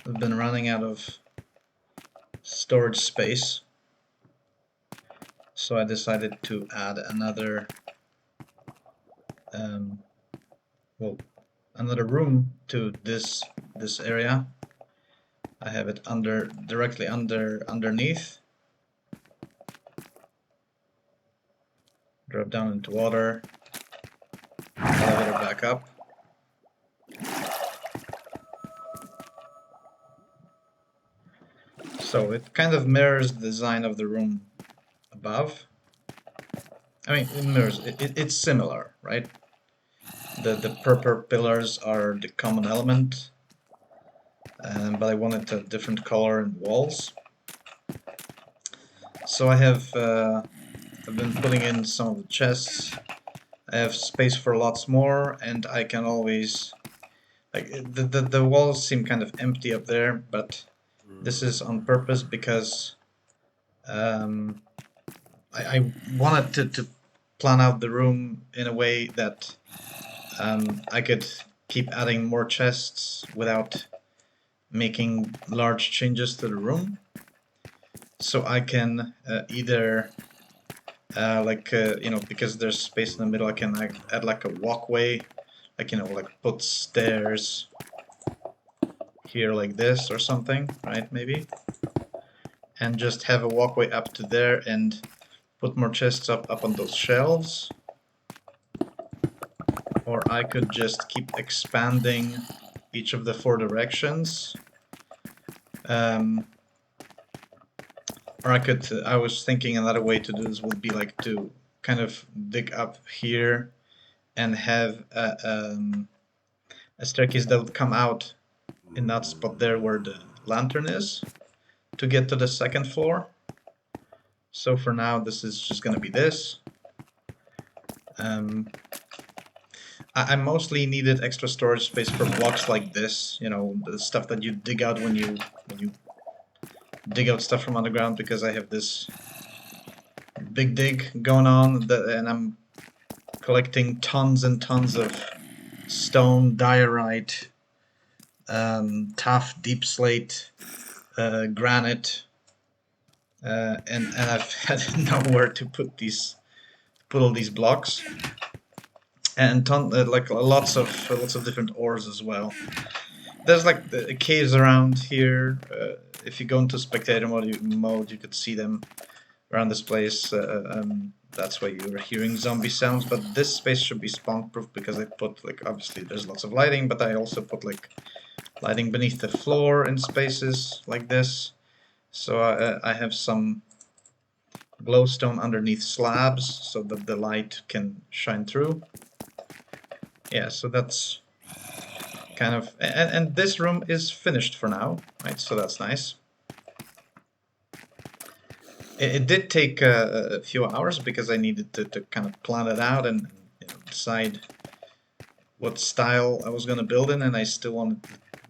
I've been running out of storage space, so I decided to add another another room to this area. I have it directly underneath. Drop down into water. Elevator back up. So it kind of mirrors the design of the room above. I mean, it mirrors. It's similar, right? The purple pillars are the common element, but I wanted a different color in walls. So I've been putting in some of the chests. I have space for lots more, and I can always, like, the walls seem kind of empty up there, but this is on purpose because I wanted to plan out the room in a way that I could keep adding more chests without making large changes to the room. So I can either because there's space in the middle, I can add like a walkway, like, like put stairs here like this or something, right, maybe, and just have a walkway up to there and put more chests up on those shelves. Or I could just keep expanding each of the 4 directions. Or I was thinking another way to do this would be like to kind of dig up here and have a staircase that would come out in that spot there where the lantern is to get to the 2nd floor. So for now, this is just going to be this. I mostly needed extra storage space for blocks like this, the stuff that you dig out when you dig out stuff from underground, because I have this big dig going on, and I'm collecting tons and tons of stone, diorite, tough deep slate, granite, and I've had nowhere to put all these blocks, and lots of different ores as well. There's like the caves around here. If you go into spectator mode, you could see them around this place. That's why you're hearing zombie sounds. But this space should be spawn proof because I put, like, obviously there's lots of lighting, but I also put like lighting beneath the floor in spaces like this. So I have some glowstone underneath slabs so that the light can shine through. Yeah, so that's kind of, and this room is finished for now, right? So that's nice. It did take a few hours because I needed to kind of plan it out and decide what style I was going to build in, and I still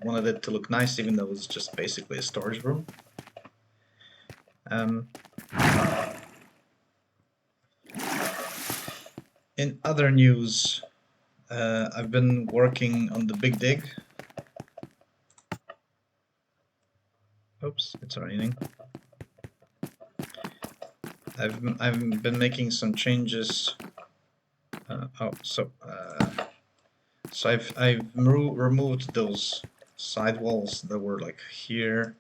wanted it to look nice, even though it was just basically a storage room. In other news, I've been working on the big dig. Oops, it's raining. I've been making some changes. So I've removed those side walls that were like here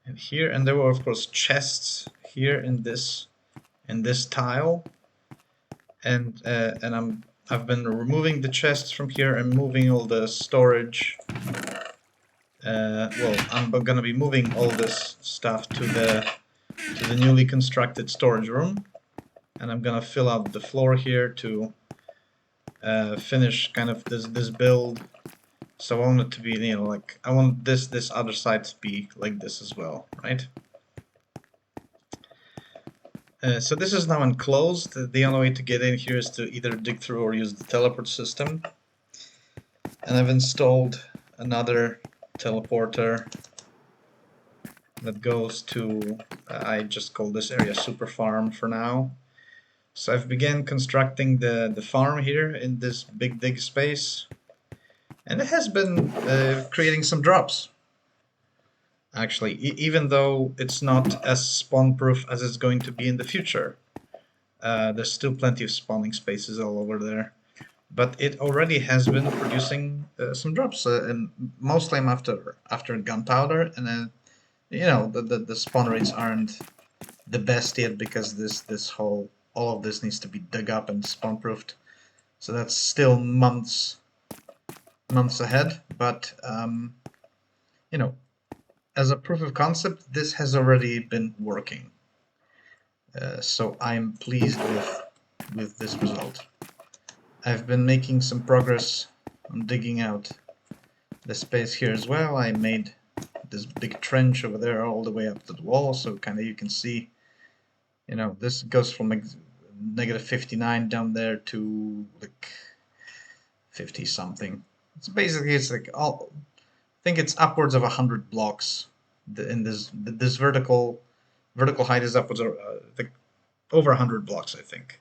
and here, and there were of course chests here in this tile, and I've been removing the chests from here and moving all the storage. Well, I'm gonna be moving all this stuff to the newly constructed storage room, and I'm gonna fill out the floor here to finish kind of this build. So I want it to be, like, I want this other side to be like this as well, right? So this is now enclosed. The only way to get in here is to either dig through or use the teleport system. And I've installed another teleporter that goes to, I just call this area Super Farm for now. So I've began constructing the farm here in this big dig space. And it has been creating some drops. Actually, even though it's not as spawn-proof as it's going to be in the future. There's still plenty of spawning spaces all over there. But it already has been producing some drops, and mostly I'm after gunpowder, and then the spawn rates aren't the best yet because this whole all of this needs to be dug up and spawn proofed. So that's still months ahead. But you know, as a proof of concept, this has already been working. So I'm pleased with this result. I've been making some progress on digging out the space here as well. I made this big trench over there all the way up to the wall, so kind of you can see, this goes from like -59 down there to like 50 something. It's basically, it's like all, I think it's upwards of 100 blocks. In this vertical height is upwards of like over 100 blocks, I think.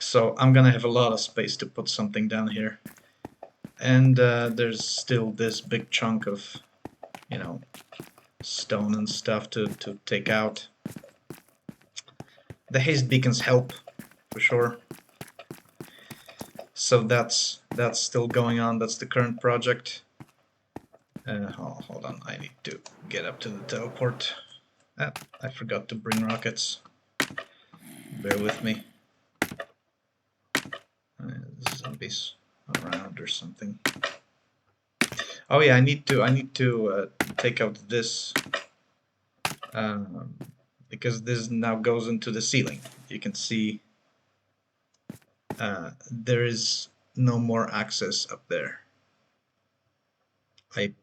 So I'm gonna have a lot of space to put something down here. And there's still this big chunk of, stone and stuff to take out. The haste beacons help, for sure. So that's still going on. That's the current project. Hold on, I need to get up to the teleport. I forgot to bring rockets. Bear with me. Zombies around or something. Oh yeah, I need to take out this because this now goes into the ceiling. You can see there is no more access up there. I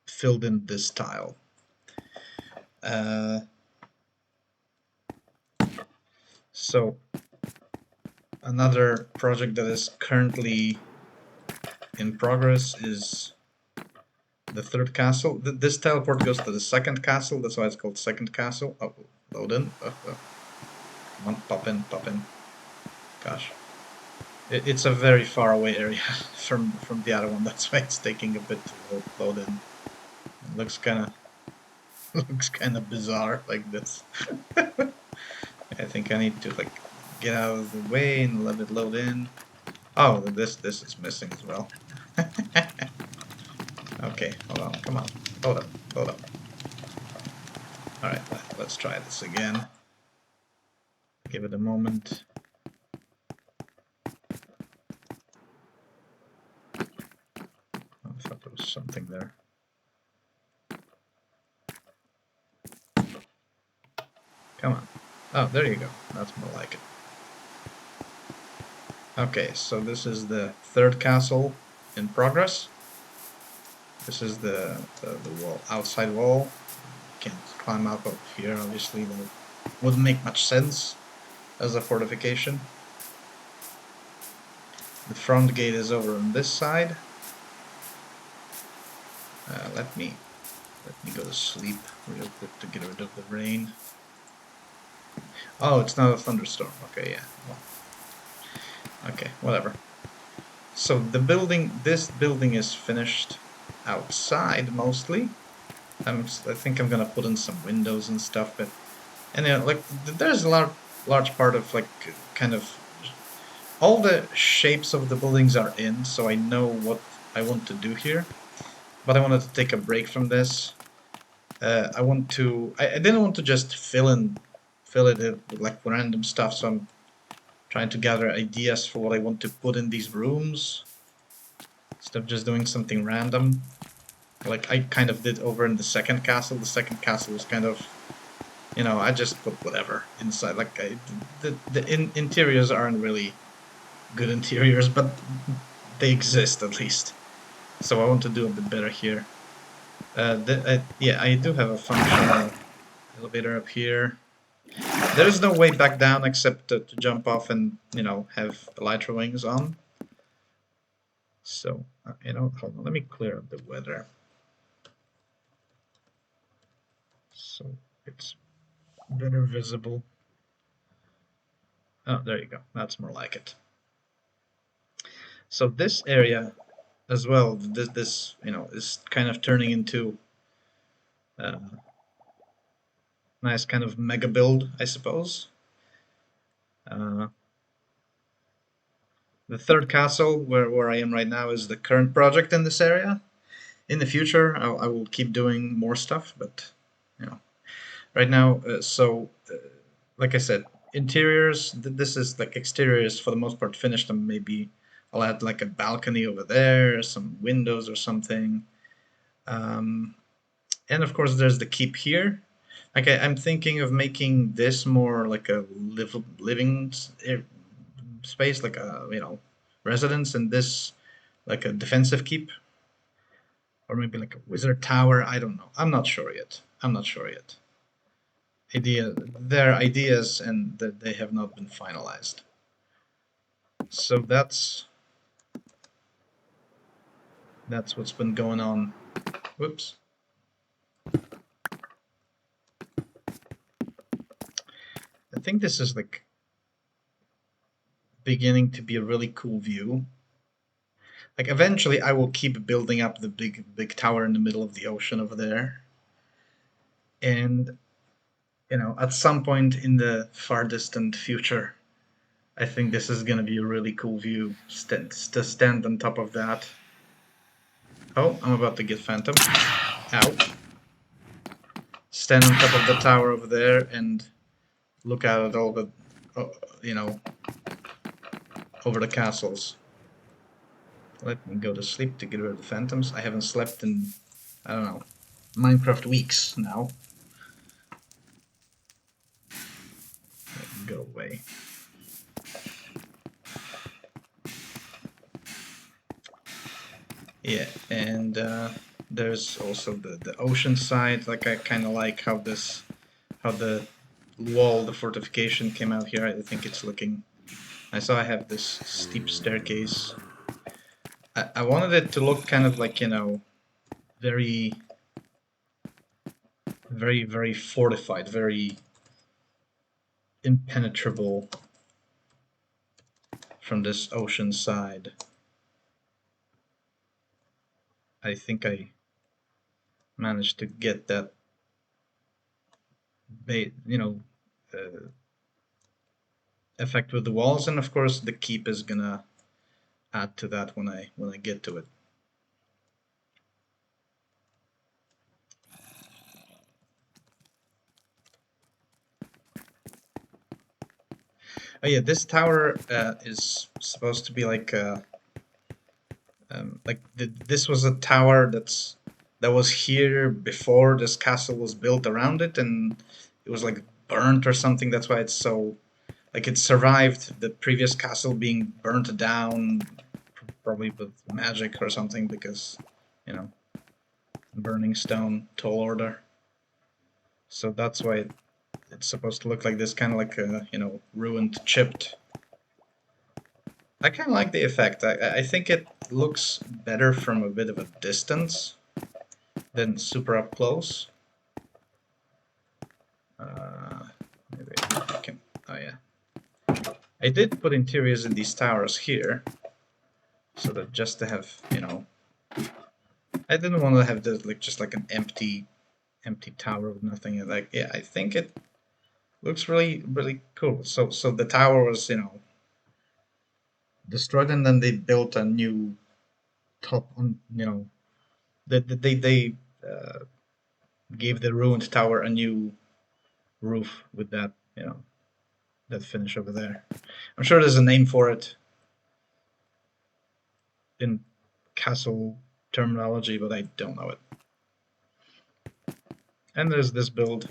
filled in this tile. So another project that is currently in progress is the third castle. This teleport goes to the second castle, that's why it's called second castle. Oh, load in. Come on, pop in, pop in. Gosh. It's a very far away area from the other one, that's why it's taking a bit to load in. It looks kinda bizarre like this. I think I need to like get out of the way and let it load in. Oh, this is missing as well. Okay, hold on, come on. Hold up. Alright, let's try this again. Give it a moment. I thought there was something there. Come on. Oh, there you go. That's more like it. Okay, so this is the third castle in progress. This is the wall, outside wall. Can't climb up here, obviously. That wouldn't make much sense as a fortification. The front gate is over on this side. Let me go to sleep real quick to get rid of the rain. Oh, it's not a thunderstorm. Okay, yeah. Well, okay, whatever. So this building is finished outside mostly. I think I'm gonna put in some windows and stuff, but like there's a large part of like kind of all the shapes of the buildings are in, so I know what I want to do here. But I wanted to take a break from this. I didn't want to just fill it with like random stuff, so I'm trying to gather ideas for what I want to put in these rooms instead of just doing something random. Like I kind of did over in the second castle. The second castle was kind of, I just put whatever inside. Like the interiors aren't really good interiors, but they exist at least. So I want to do a bit better here. Yeah, I do have a functional elevator up here. There's no way back down except to jump off and, have elytra wings on. So, hold on, let me clear up the weather. So it's better visible. Oh, there you go. That's more like it. So this area as well. This you know is kind of turning into a nice kind of mega build, I suppose. Uh, the third castle, where I am right now, is the current project in this area. In the future, I will keep doing more stuff, but you know, right now, like I said, interiors. This is like exteriors for the most part finished, and maybe I'll add like a balcony over there, some windows or something. Um, and of course, there's the keep here. Like I'm thinking of making this more like a living space, like a residence, and this like a defensive keep, or maybe like a wizard tower. I don't know. I'm not sure yet. I'm not sure yet. They're ideas, and that they have not been finalized. So that's what's been going on. Whoops. I think this is like beginning to be a really cool view. Like eventually I will keep building up the big tower in the middle of the ocean over there. And at some point in the far distant future, I think this is gonna be a really cool view to stand on top of that. Oh, I'm about to get phantom. Ow. Stand on top of the tower over there and look out at all the, you know, over the castles. Let me go to sleep to get rid of the phantoms. I haven't slept in, I don't know, Minecraft weeks now. Go away. Yeah, and there's also the ocean side. Like I kind of like how the wall, the fortification came out here. I think it's looking. I saw I have this steep staircase. I wanted it to look kind of like very, very, very fortified, very impenetrable from this ocean side. I think I managed to get that, effect with the walls, and of course the keep is gonna add to that when I get to it. Oh yeah, this tower is supposed to be like this was a tower that was here before this castle was built around it, and it was like burnt or something. That's why it's so like it survived the previous castle being burnt down, probably with magic or something, because you know burning stone, tall order. So that's why it's supposed to look like this, kind of like a ruined, chipped. I kind of like the effect. I think it looks better from a bit of a distance than super up close. Maybe I can. Oh yeah, I did put interiors in these towers here, so that just to have I didn't want to have this like just like an empty tower with nothing. Like yeah, I think it looks really really cool. So the tower was destroyed, and then they built a new top on they gave the ruined tower a new roof with that that finish over there. I'm sure there's a name for it in castle terminology, but I don't know it. And there's this build,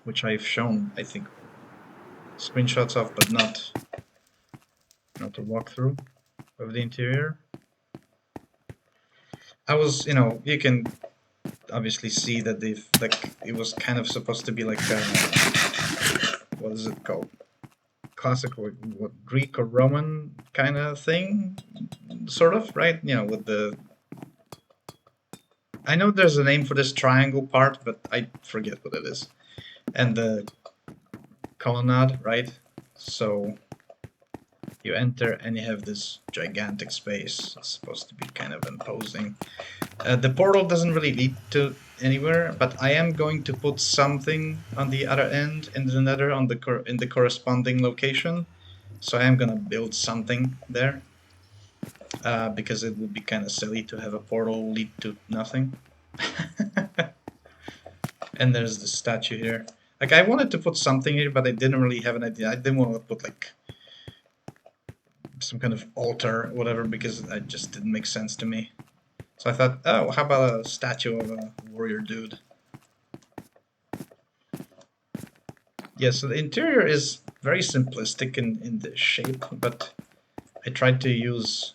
which I've shown, I think, screenshots of, but not a walkthrough of the interior. I was, you can obviously see that they've like it was kind of supposed to be like what is it called? Classical, what, Greek or Roman kind of thing, sort of, right? With the. I know there's a name for this triangle part, but I forget what it is. And the colonnade, right? So You enter and you have this gigantic space. It's supposed to be kind of imposing. The portal doesn't really lead to anywhere, but I am going to put something on the other end in the nether on the in the corresponding location. So I am gonna build something there, because it would be kind of silly to have a portal lead to nothing. And there's the statue here. Like, I wanted to put something here, but I didn't really have an idea. I didn't want to put like some kind of altar or whatever, because it just didn't make sense to me. So I thought, oh, how about a statue of a warrior dude? Yeah, so the interior is very simplistic in the shape, but I tried to use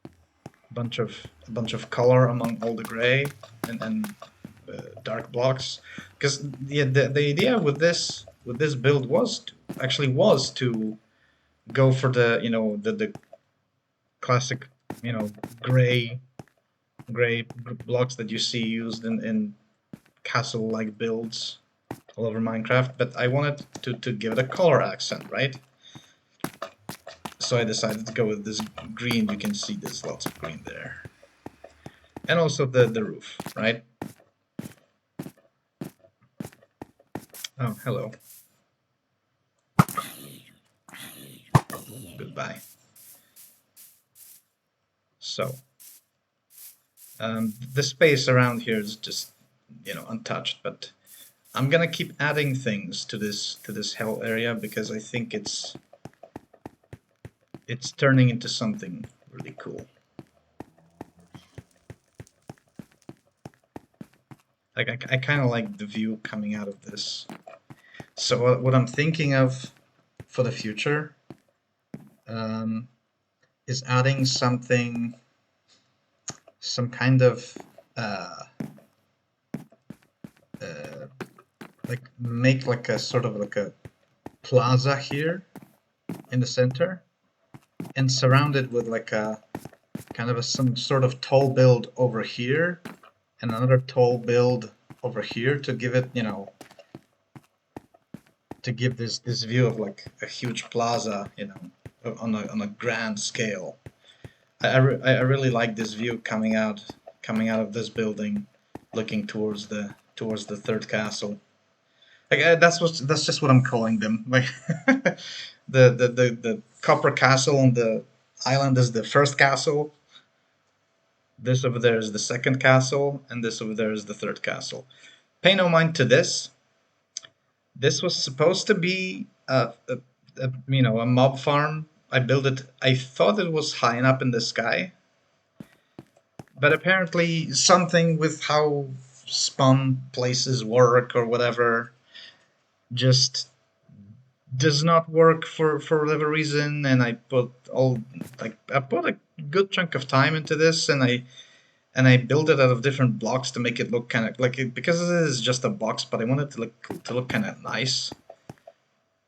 a bunch of color among all the gray and dark blocks, because the idea with this build was to go for the the classic gray blocks that you see used in castle-like builds all over Minecraft, but I wanted to give it a color accent, right? So I decided to go with this green. You can see there's lots of green there. And also the roof, right? Oh, hello. Goodbye. So, the space around here is just, untouched, but I'm gonna keep adding things to this hell area, because I think it's turning into something really cool. Like, I kind of like the view coming out of this. So what I'm thinking of for the future is adding something, some kind of like make like a sort of like a plaza here in the center, and surround it with like a kind of some sort of tall build over here, and another tall build over here to give it, to give this view of like a huge plaza, on a grand scale. I really like this view coming out of this building, looking towards the third castle. Like, that's just what I'm calling them. Like, the copper castle on the island is the first castle. This over there is the second castle, and this over there is the third castle. Pay no mind to this. This was supposed to be a mob farm. I built it. I thought it was high enough in the sky, but apparently something with how spawn places work or whatever just does not work for whatever reason. And I put a good chunk of time into this, and I built it out of different blocks to make it look kind of like it, because it is just a box, but I want it to look kind of nice,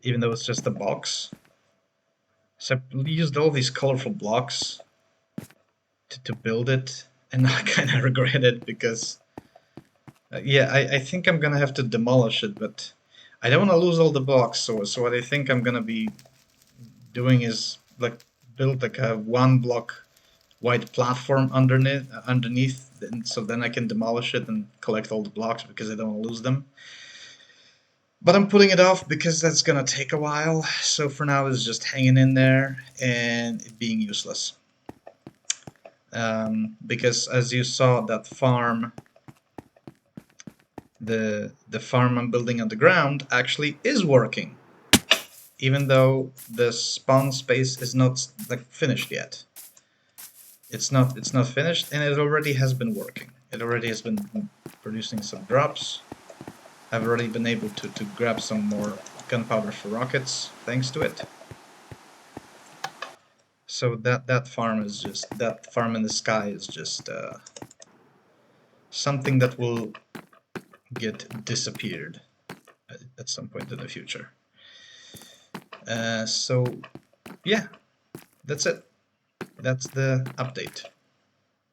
even though it's just a box. So I used all these colorful blocks to build it, and I kind of regret it, because yeah, I think I'm gonna have to demolish it, but I don't want to lose all the blocks. So what I think I'm gonna be doing is like build like a 1 block wide platform underneath, and so then I can demolish it and collect all the blocks, because I don't want to lose them. But I'm putting it off because that's gonna take a while. So for now, it's just hanging in there and it being useless. Because as you saw, that farm, the farm I'm building on the ground actually is working, even though the spawn space is not like finished yet. It's not finished, and it already has been working. It already has been producing some drops. I've already been able to grab some more gunpowder for rockets thanks to it. So that farm in the sky is just something that will get disappeared at some point in the future. So yeah, that's it. That's the update.